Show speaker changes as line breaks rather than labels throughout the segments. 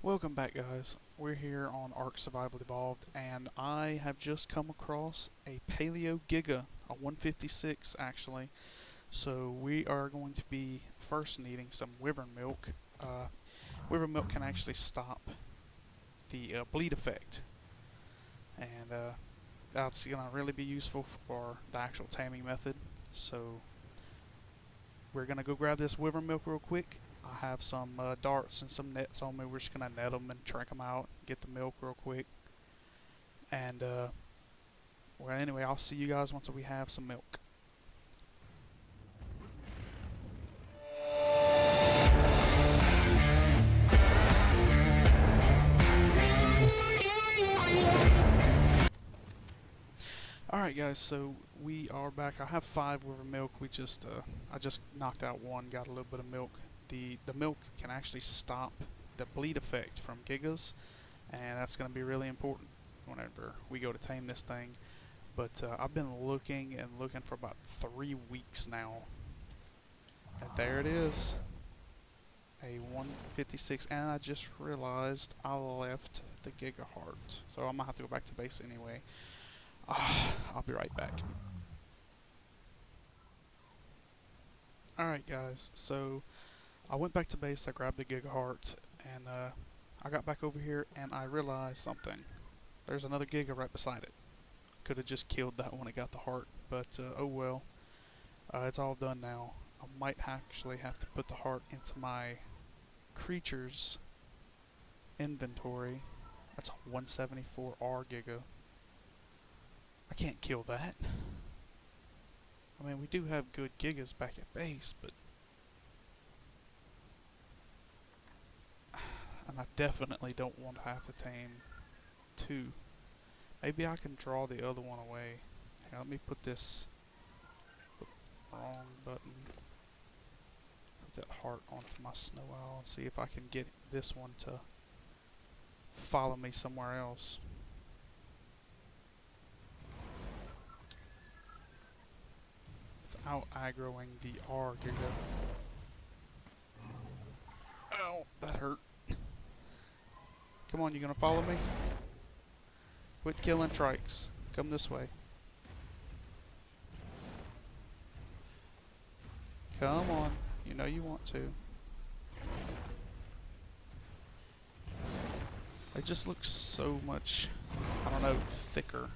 Welcome back, guys. We're here on Ark Survival Evolved, and I have just come across a Paleo Giga, a 156 actually. So we are going to be first needing some wyvern milk. Wyvern milk can actually stop the bleed effect, and that's going to really be useful for the actual taming method. So we're going to go grab this wyvern milk real quick. I have some darts and some nets on me. We're just going to net them and trick them out, get the milk real quick. And, well, anyway, I'll see you guys once we have some milk. Alright guys, so we are back. I have 5 wyvern milk. I just knocked out one, got a little bit of milk. The milk can actually stop the bleed effect from gigas, and that's going to be really important whenever we go to tame this thing. But I've been looking and looking for about 3 weeks now, and there it is, a 156. And I just realized I left the Giga Heart, so I'm gonna have to go back to base anyway. I'll be right back. Alright guys, so I went back to base, I grabbed the Giga Heart, and I got back over here and I realized something. There's another Giga right beside it. Could have just killed that when I got the heart, but oh well. It's all done now. I might actually have to put the heart into my creatures inventory. That's a 174R Giga. I can't kill that. I mean, we do have good Gigas back at base, but... And I definitely don't want to have to tame 2. Maybe I can draw the other one away. Here, let me put this... wrong button. Put that heart onto my snow owl and see if I can get this one to follow me somewhere else. Without aggroing the R Giga. Ow, that hurt. Come on, you gonna follow me? Quit killing trikes. Come this way. Come on. You know you want to. It just looks so much, I don't know, thicker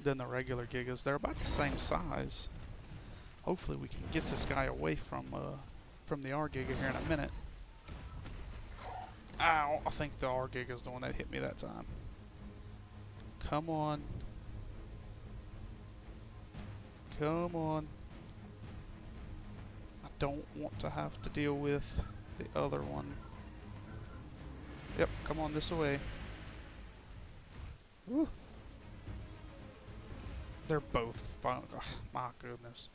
than the regular Gigas. They're about the same size. Hopefully we can get this guy away from the R Giga here in a minute. Ow! I think the R Giga's the one that hit me that time. Come on. Come on. I don't want to have to deal with the other one. Yep, come on this way. Woo. They're both fun. Oh, my goodness.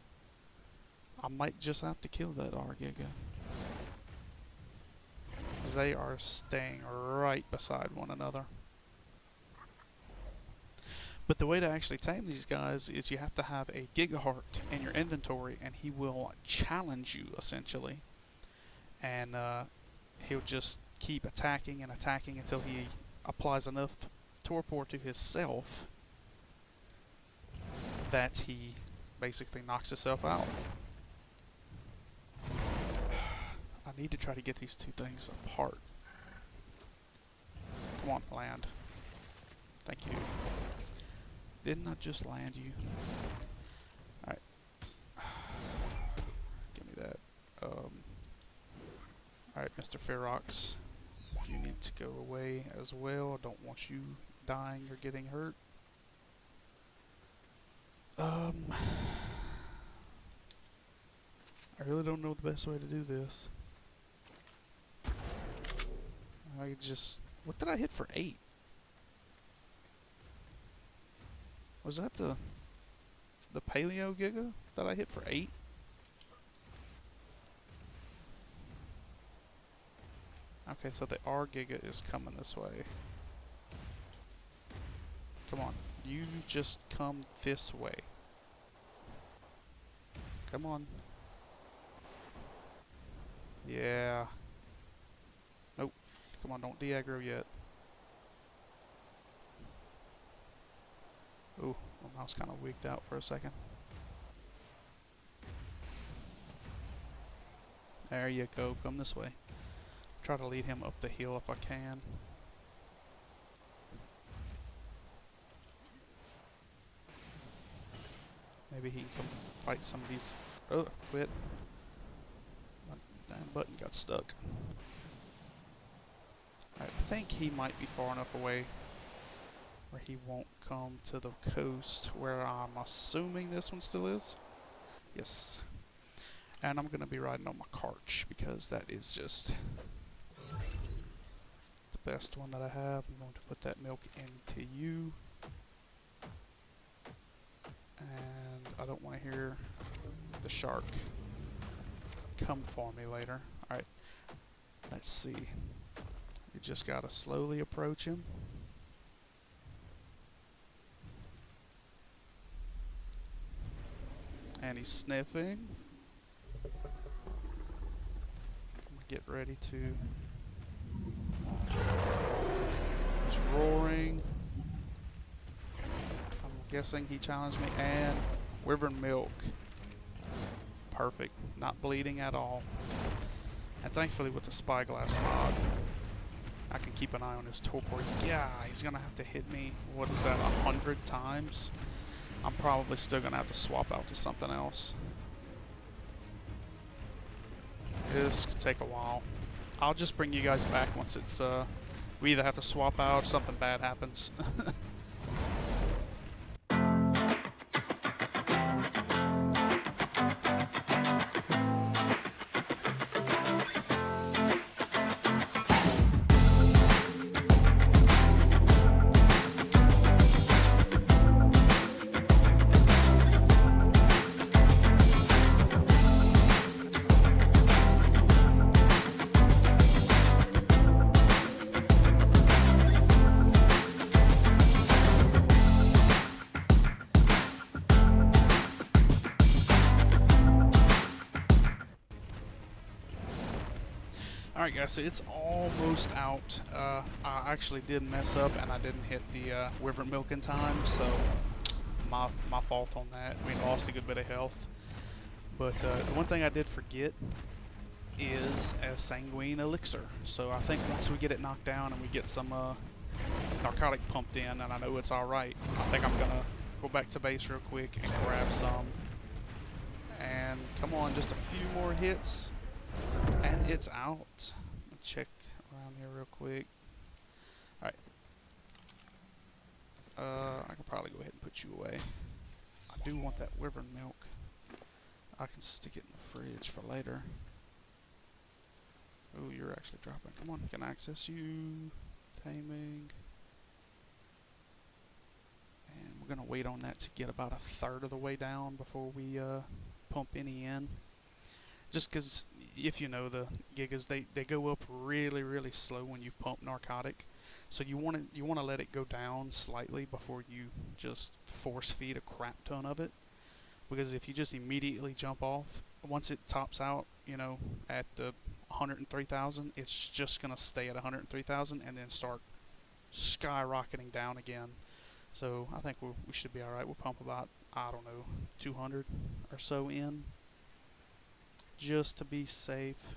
I might just have to kill that R Giga. They are staying right beside one another. But the way to actually tame these guys is you have to have a Giga Heart in your inventory, and he will challenge you, essentially. And he'll just keep attacking and attacking until he applies enough torpor to himself that he basically knocks himself out. I need to try to get these two things apart. Come on, land. Thank you. Didn't I just land you? Alright. Give me that. Alright, Mr. Ferox. You need to go away as well. I don't want you dying or getting hurt. I really don't know the best way to do this. I just... What did I hit for 8? Was that the Paleo Giga that I hit for 8? Okay, so the R Giga is coming this way. Come on, you just come this way. Come on. Yeah. Come on, don't de-aggro yet. Ooh, my mouse kind of wigged out for a second. There you go. Come this way. Try to lead him up the hill if I can. Maybe he can come fight some of these. Oh, quit. My damn button got stuck. I think he might be far enough away where he won't come to the coast, where I'm assuming this one still is. Yes. And I'm going to be riding on my Karch because that is just the best one that I have. I'm going to put that milk into you. And I don't want to hear the shark come for me later. Alright, let's see. You just got to slowly approach him. And he's sniffing. Get ready to. He's roaring. I'm guessing he challenged me. And Wyvern Milk. Perfect. Not bleeding at all. And thankfully with the Spyglass mod, I can keep an eye on his torpor. Yeah, he's going to have to hit me, what is that, 100 times? I'm probably still going to have to swap out to something else. This could take a while. I'll just bring you guys back once it's, we either have to swap out or something bad happens. Alright guys, so it's almost out. I actually did mess up and I didn't hit the Wyvern Milk in time, so my fault on that. We lost a good bit of health. But the one thing I did forget is a Sanguine Elixir. So I think once we get it knocked down and we get some narcotic pumped in, and I know it's alright, I think I'm going to go back to base real quick and grab some. And come on, just a few more hits. And it's out. Check around here real quick. Alright. I can probably go ahead and put you away. I do want that Wyvern Milk. I can stick it in the fridge for later. Oh, you're actually dropping. Come on, can I access you? Taming. And we're going to wait on that to get about a third of the way down before we pump any in. Just because, if you know the Gigas, they go up really slow when you pump narcotic. So you want to let it go down slightly before you just force feed a crap ton of it. Because if you just immediately jump off, once it tops out, you know, at the 103,000, it's just going to stay at 103,000 and then start skyrocketing down again. So I think we should be alright. We'll pump about, I don't know, 200 or so in, just to be safe.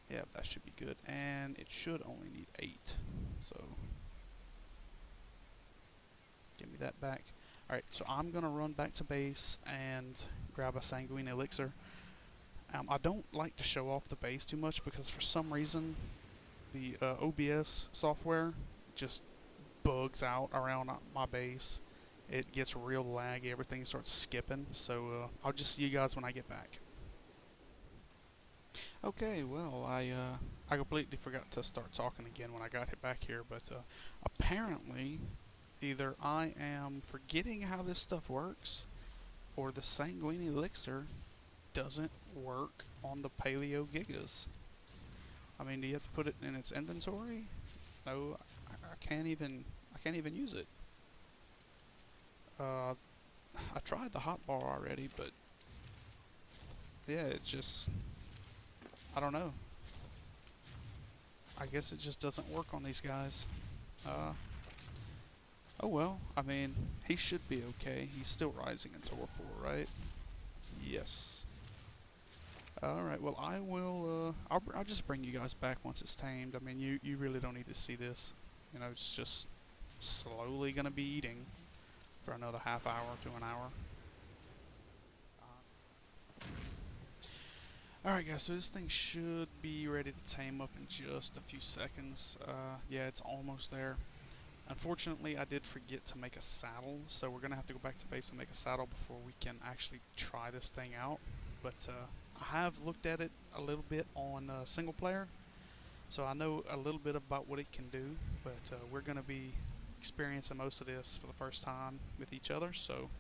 Yeah, that should be good. And it should only need 8. So give me that back. Alright, so I'm going to run back to base and grab a Sanguine Elixir. I don't like to show off the base too much because for some reason the OBS software just bugs out around my base. It gets real laggy, everything starts skipping, so I'll just see you guys when I get back. Okay, well, I completely forgot to start talking again when I got back here, but apparently either I am forgetting how this stuff works, or the Sanguine Elixir doesn't work on the Paleo Gigas. I mean, do you have to put it in its inventory? No, I can't even use it. I tried the hotbar already, but yeah, it's just, I don't know. I guess it just doesn't work on these guys. Uh, oh well, I mean, he should be okay. He's still rising in torpor, right? Yes. Alright, well I will, I'll just bring you guys back once it's tamed. I mean, you really don't need to see this. You know, it's just slowly gonna be eating for another half hour to an hour. Alright guys, so this thing should be ready to tame up in just a few seconds. Yeah, it's almost there. Unfortunately, I did forget to make a saddle, so we're gonna have to go back to base and make a saddle before we can actually try this thing out. But I have looked at it a little bit on single player, so I know a little bit about what it can do, but we're going to be experiencing most of this for the first time with each other. So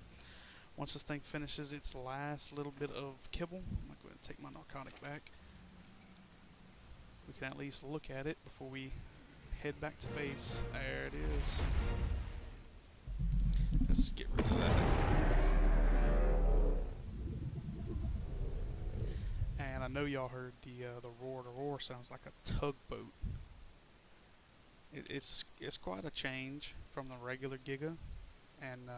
once this thing finishes its last little bit of kibble, I'm going to go ahead and take my narcotic back. We can at least look at it before we head back to base. There it is. Let's get rid of that. And I know y'all heard the roar. The roar sounds like a tugboat. It's quite a change from the regular Giga, and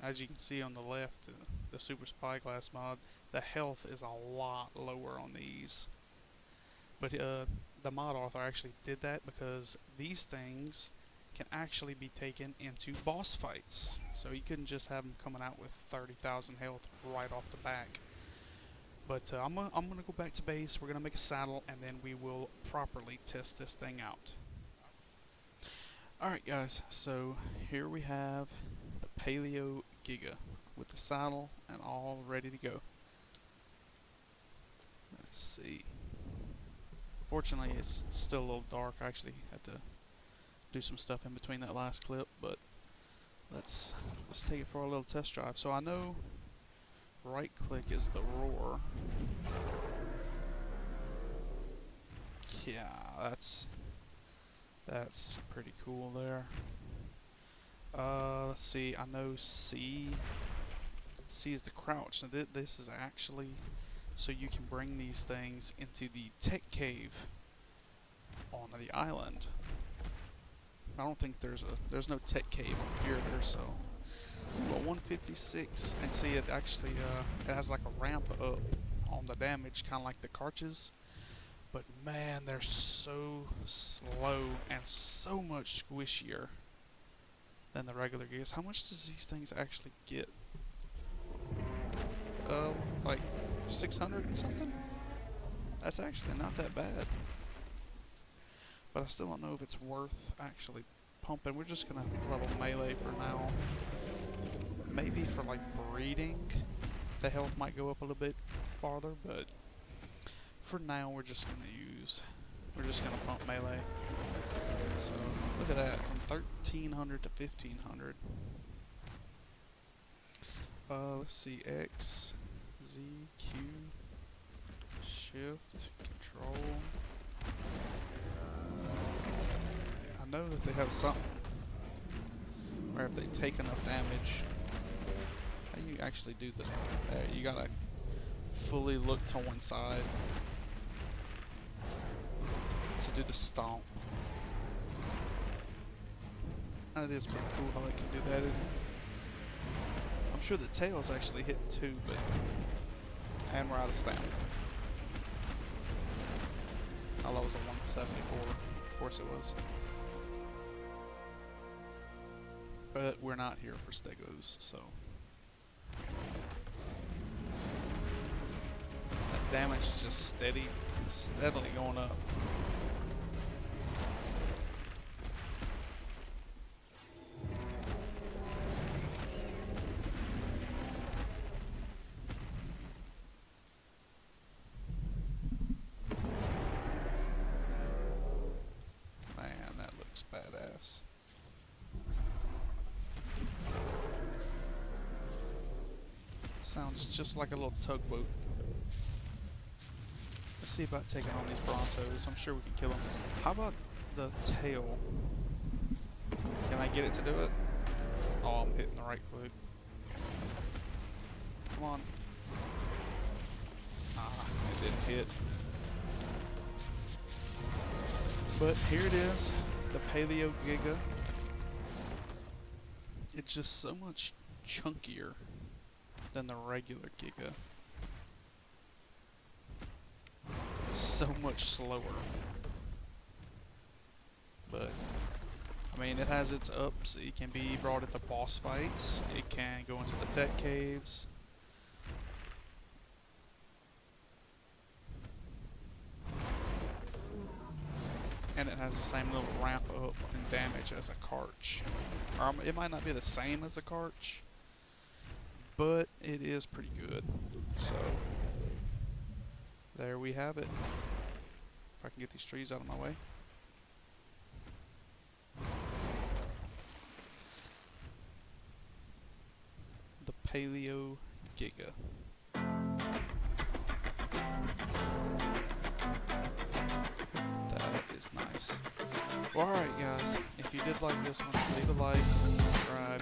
as you can see on the left, the Super Spyglass mod, the health is a lot lower on these. But the mod author actually did that because these things can actually be taken into boss fights. So you couldn't just have them coming out with 30,000 health right off the back. But I'm gonna go back to base. We're gonna make a saddle, and then we will properly test this thing out. Alright guys, so here we have the Paleo Giga with the saddle and all ready to go. Let's see. Fortunately, it's still a little dark. I actually had to do some stuff in between that last clip, but let's take it for a little test drive. So I know right click is the roar. Yeah, that's pretty cool there. Let's see, I know C is the crouch. Now this is actually so you can bring these things into the tech cave on the island. I don't think there's no tech cave up here, so but 156, and see it actually it has like a ramp up on the damage, kind of like the Karches. But man, they're so slow and so much squishier than the regular gears. How much does these things actually get? Like 600 and something? That's actually not that bad. But I still don't know if it's worth actually pumping. We're just gonna level melee for now. Maybe for like breeding, the health might go up a little bit farther, but for now we're just gonna pump melee. So look at that, from 1300 to 1500. Let's see, X, Z, Q, Shift, Control. I know that they have something where if they take enough damage, how do you actually do the? You gotta fully look to one side to do the stomp. And it is pretty cool how they can do that. I'm sure the tails actually hit too, but and we're out of stamina. Oh, that was a 174. Of course it was. But we're not here for stegos, so that damage is just steadily going up. Man, that looks badass. Sounds just like a little tugboat. Let's see about taking on these Brontos. I'm sure we can kill them. How about the tail? Can I get it to do it? Oh, I'm hitting the right click. Come on. Ah, it didn't hit. But here it is, the Paleo Giga. It's just so much chunkier than the regular Giga. So much slower. But I mean, it has its ups. It can be brought into boss fights. It can go into the tech caves. And it has the same little ramp up in damage as a Karch. Or it might not be the same as a Karch, but it is pretty good. So there we have it. If I can get these trees out of my way. The Paleo Giga. That is nice. Well, alright guys, if you did like this one, leave a like, subscribe,